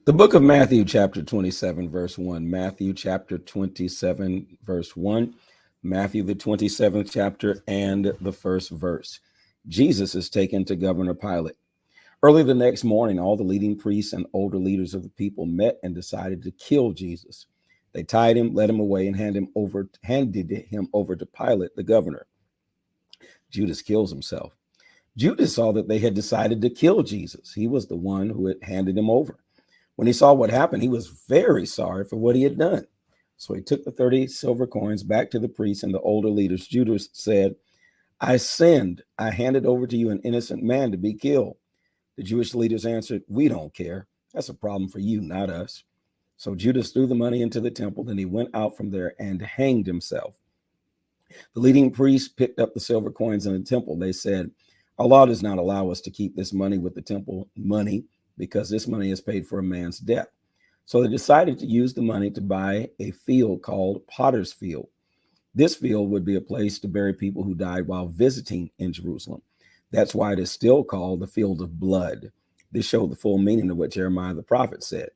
The book of Matthew, chapter 27, verse 1. Matthew, chapter 27, verse 1. Matthew, the 27th chapter, and the first verse. Jesus is taken to Governor Pilate. Early the next morning, all the leading priests and older leaders of the people met and decided to kill Jesus. They tied him, led him away, and handed him over to Pilate, the governor. Judas kills himself. Judas saw that they had decided to kill Jesus. He was the one who had handed him over. When he saw what happened, he was very sorry for what he had done. So he took the 30 silver coins back to the priests and the older leaders. Judas said, I sinned. I handed over to you an innocent man to be killed. The Jewish leaders answered, we don't care. That's a problem for you, not us. So Judas threw the money into the temple. Then he went out from there and hanged himself. The leading priests picked up the silver coins in the temple. They said, our law does not allow us to keep this money with the temple money, because this money is paid for a man's death. So they decided to use the money to buy a field called Potter's Field. This field would be a place to bury people who died while visiting in Jerusalem. That's why it is still called the Field of Blood. This showed the full meaning of what Jeremiah the prophet said.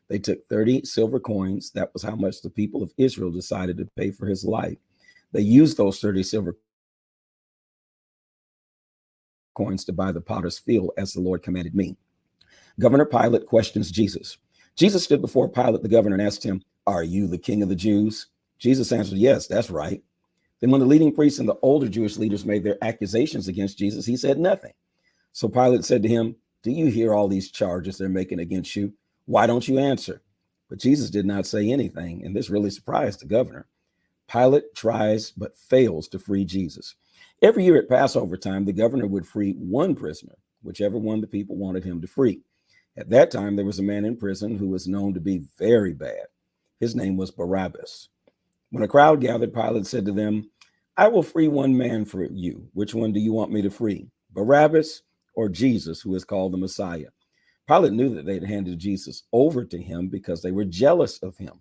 They took 30 silver coins. That was how much the people of Israel decided to pay for his life. They used those 30 silver coins to buy the Potter's Field as the Lord commanded me. Governor Pilate questions Jesus. Jesus stood before Pilate, the governor, and asked him, are you the king of the Jews? Jesus answered, yes, that's right. Then when the leading priests and the older Jewish leaders made their accusations against Jesus, he said nothing. So Pilate said to him, do you hear all these charges they're making against you? Why don't you answer? But Jesus did not say anything, and this really surprised the governor. Pilate tries but fails to free Jesus. Every year at Passover time, the governor would free one prisoner, whichever one the people wanted him to free. At that time, there was a man in prison who was known to be very bad. His name was Barabbas. When a crowd gathered, Pilate said to them, I will free one man for you. Which one do you want me to free? Barabbas or Jesus, who is called the Messiah? Pilate knew that they had handed Jesus over to him because they were jealous of him.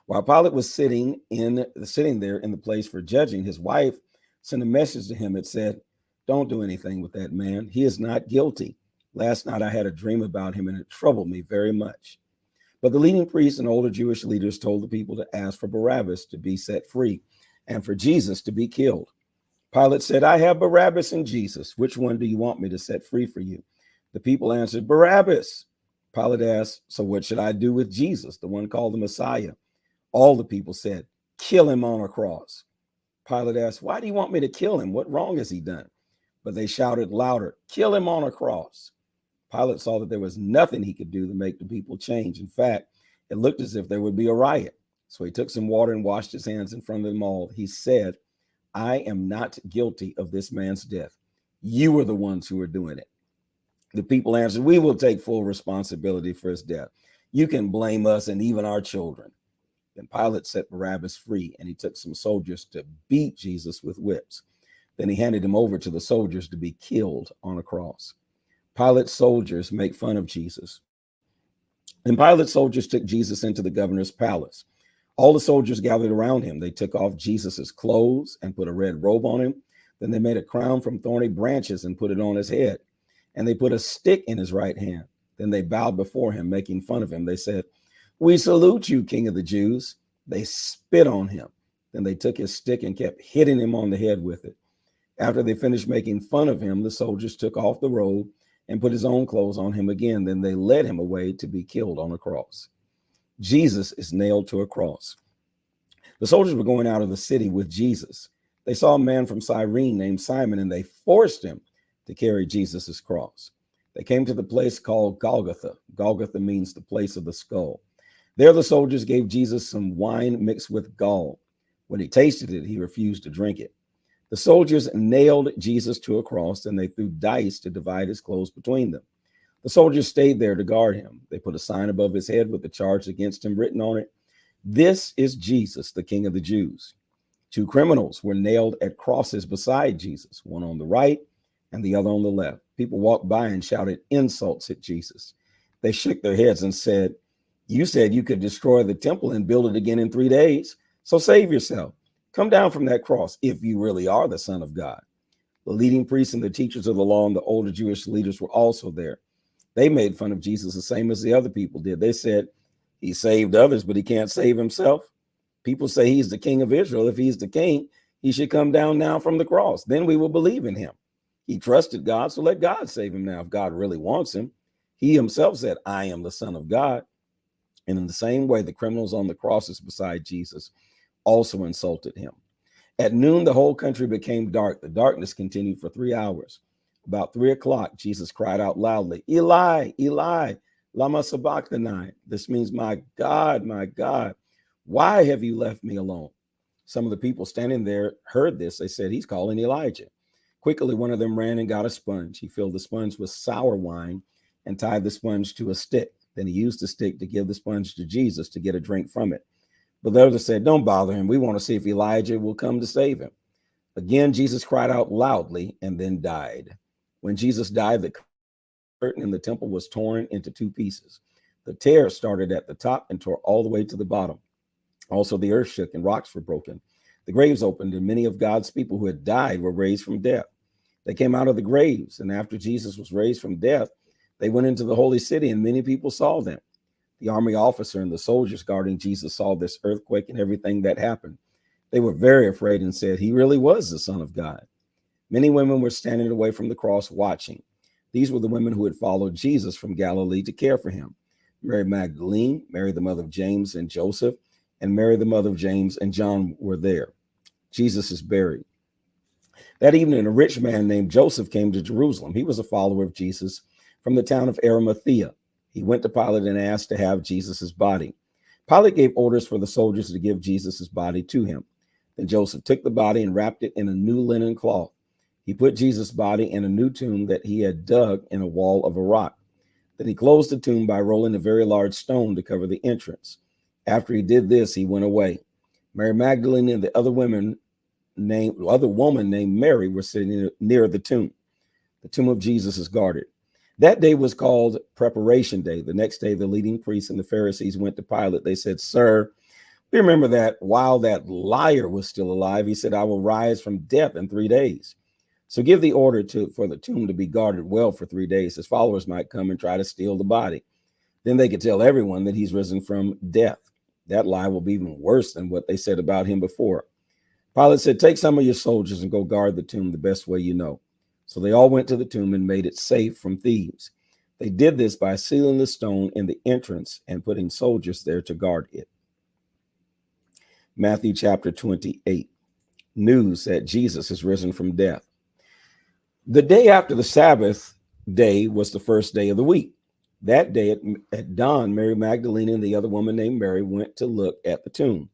While Pilate was sitting there in the place for judging, his wife sent a message to him. It said, don't do anything with that man. He is not guilty. Last night I had a dream about him and it troubled me very much. But the leading priests and older Jewish leaders told the people to ask for Barabbas to be set free and for Jesus to be killed. Pilate said, I have Barabbas and Jesus. Which one do you want me to set free for you? The people answered, Barabbas. Pilate asked, so what should I do with Jesus, the one called the Messiah? All the people said, kill him on a cross. Pilate asked, why do you want me to kill him? What wrong has he done? But they shouted louder, kill him on a cross. Pilate saw that there was nothing he could do to make the people change. In fact, it looked as if there would be a riot. So he took some water and washed his hands in front of them all. He said, I am not guilty of this man's death. You were the ones who were doing it. The people answered, we will take full responsibility for his death. You can blame us and even our children. Then Pilate set Barabbas free, and he took some soldiers to beat Jesus with whips. Then he handed him over to the soldiers to be killed on a cross. Pilate's soldiers make fun of Jesus. Then Pilate's soldiers took Jesus into the governor's palace. All the soldiers gathered around him. They took off Jesus's clothes and put a red robe on him. Then they made a crown from thorny branches and put it on his head. And they put a stick in his right hand. Then they bowed before him, making fun of him. They said, we salute you, King of the Jews. They spit on him. Then they took his stick and kept hitting him on the head with it. After they finished making fun of him, the soldiers took off the robe and put his own clothes on him again. Then they led him away to be killed on a cross. Jesus is nailed to a cross. The soldiers were going out of the city with Jesus. They saw a man from Cyrene named Simon, and they forced him to carry Jesus's cross. They came to the place called Golgotha. Golgotha means the place of the skull. There the soldiers gave Jesus some wine mixed with gall. When he tasted it, he refused to drink it. The soldiers nailed Jesus to a cross, and they threw dice to divide his clothes between them. The soldiers stayed there to guard him. They put a sign above his head with the charge against him written on it, this is Jesus, the King of the Jews. 2 criminals were nailed at crosses beside Jesus, one on the right and the other on the left. People walked by and shouted insults at Jesus. They shook their heads and said, you said you could destroy the temple and build it again in 3 days. So save yourself. Come down from that cross if you really are the Son of God. The leading priests and the teachers of the law and the older Jewish leaders were also there. They made fun of Jesus the same as the other people did. They said he saved others, but he can't save himself. People say he's the king of Israel. If he's the king, he should come down now from the cross. Then we will believe in him. He trusted God, so let God save him now if God really wants him. He himself said, I am the Son of God. And in the same way, the criminals on the crosses beside Jesus also insulted him. At noon, the whole country became dark. The darkness continued for 3 hours. About 3 o'clock, Jesus cried out loudly, Eli, Eli, lama sabachthani. This means, my God, why have you left me alone? Some of the people standing there heard this. They said, he's calling Elijah. Quickly, one of them ran and got a sponge. He filled the sponge with sour wine and tied the sponge to a stick. Then he used the stick to give the sponge to Jesus to get a drink from it. But the others said, don't bother him. We want to see if Elijah will come to save him. Again, Jesus cried out loudly and then died. When Jesus died, the curtain in the temple was torn into 2 pieces. The tear started at the top and tore all the way to the bottom. Also, the earth shook and rocks were broken. The graves opened, and many of God's people who had died were raised from death. They came out of the graves, and after Jesus was raised from death, they went into the holy city, and many people saw them. The army officer and the soldiers guarding Jesus saw this earthquake and everything that happened. They were very afraid and said, he really was the Son of God. Many women were standing away from the cross watching. These were the women who had followed Jesus from Galilee to care for him. Mary Magdalene, Mary the mother of James and Joseph, and Mary the mother of James and John were there. Jesus is buried. That evening, a rich man named Joseph came to Jerusalem. He was a follower of Jesus from the town of Arimathea. He went to Pilate and asked to have Jesus's body. Pilate gave orders for the soldiers to give Jesus's body to him. Then Joseph took the body and wrapped it in a new linen cloth. He put Jesus' body in a new tomb that he had dug in a wall of a rock. Then he closed the tomb by rolling a very large stone to cover the entrance. After he did this, he went away. Mary Magdalene and the other woman named Mary were sitting near the tomb. The tomb of Jesus is guarded. That day was called Preparation Day. The next day, the leading priests and the Pharisees went to Pilate. They said, Sir, we remember that while that liar was still alive, he said, I will rise from death in 3 days. So give the order for the tomb to be guarded well for 3 days. His followers might come and try to steal the body. Then they could tell everyone that he's risen from death. That lie will be even worse than what they said about him before. Pilate said, take some of your soldiers and go guard the tomb the best way you know. So they all went to the tomb and made it safe from thieves. They did this by sealing the stone in the entrance and putting soldiers there to guard it. Matthew chapter 28. News that Jesus is risen from death. The day after the Sabbath day was the first day of the week. That day at dawn, Mary Magdalene and the other woman named Mary went to look at the tomb.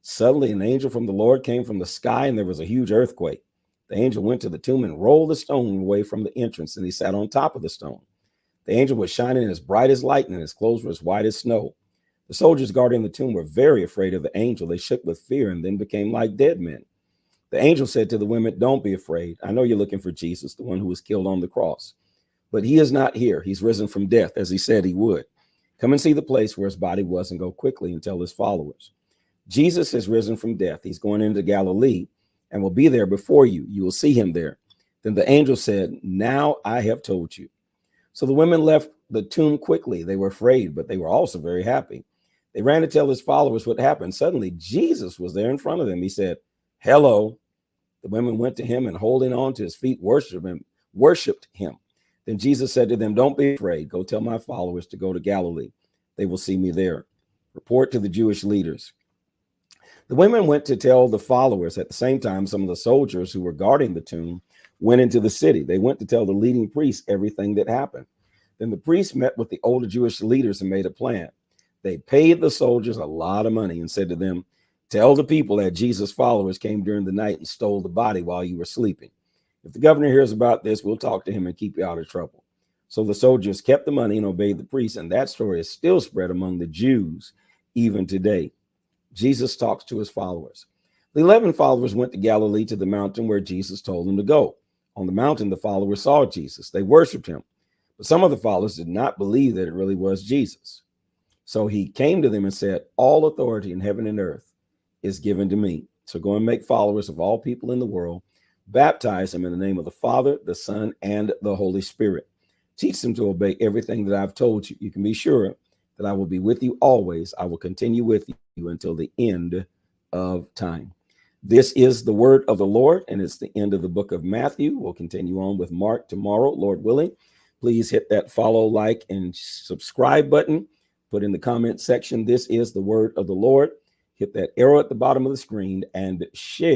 Suddenly, an angel from the Lord came from the sky, and there was a huge earthquake. The angel went to the tomb and rolled the stone away from the entrance, and he sat on top of the stone. The angel was shining as bright as lightning, and his clothes were as white as snow. The soldiers guarding the tomb were very afraid of the angel. They shook with fear and then became like dead men. The angel said to the women, don't be afraid. I know you're looking for Jesus, the one who was killed on the cross. But he is not here. He's risen from death, as he said he would. Come and see the place where his body was and go quickly and tell his followers. Jesus has risen from death. He's going into Galilee and will be there before you. You will see him there. Then the angel said, now I have told you. So the women left the tomb quickly. They were afraid, but they were also very happy. They ran to tell his followers what happened. Suddenly, Jesus was there in front of them. He said, hello. The women went to him and holding on to his feet, worshiped him. Then Jesus said to them, don't be afraid. Go tell my followers to go to Galilee. They will see me there. Report to the Jewish leaders. The women went to tell the followers. At the same time, some of the soldiers who were guarding the tomb went into the city. They went to tell the leading priests everything that happened. Then the priests met with the older Jewish leaders and made a plan. They paid the soldiers a lot of money and said to them, tell the people that Jesus' followers came during the night and stole the body while you were sleeping. If the governor hears about this, we'll talk to him and keep you out of trouble. So the soldiers kept the money and obeyed the priests, and that story is still spread among the Jews even today. Jesus talks to his followers. The 11 followers went to Galilee to the mountain where Jesus told them to go. On the mountain, the followers saw Jesus. They worshiped him. But some of the followers did not believe that it really was Jesus. So he came to them and said, all authority in heaven and earth is given to me. So go and make followers of all people in the world. Baptize them in the name of the Father, the Son, and the Holy Spirit. Teach them to obey everything that I've told you. You can be sure that I will be with you always. I will continue with you until the end of time. This is the word of the Lord, and it's the end of the book of Matthew. We'll continue on with Mark tomorrow, Lord willing. Please hit that follow, like, and subscribe button. Put in the comment section, this is the word of the Lord. Hit that arrow at the bottom of the screen and share.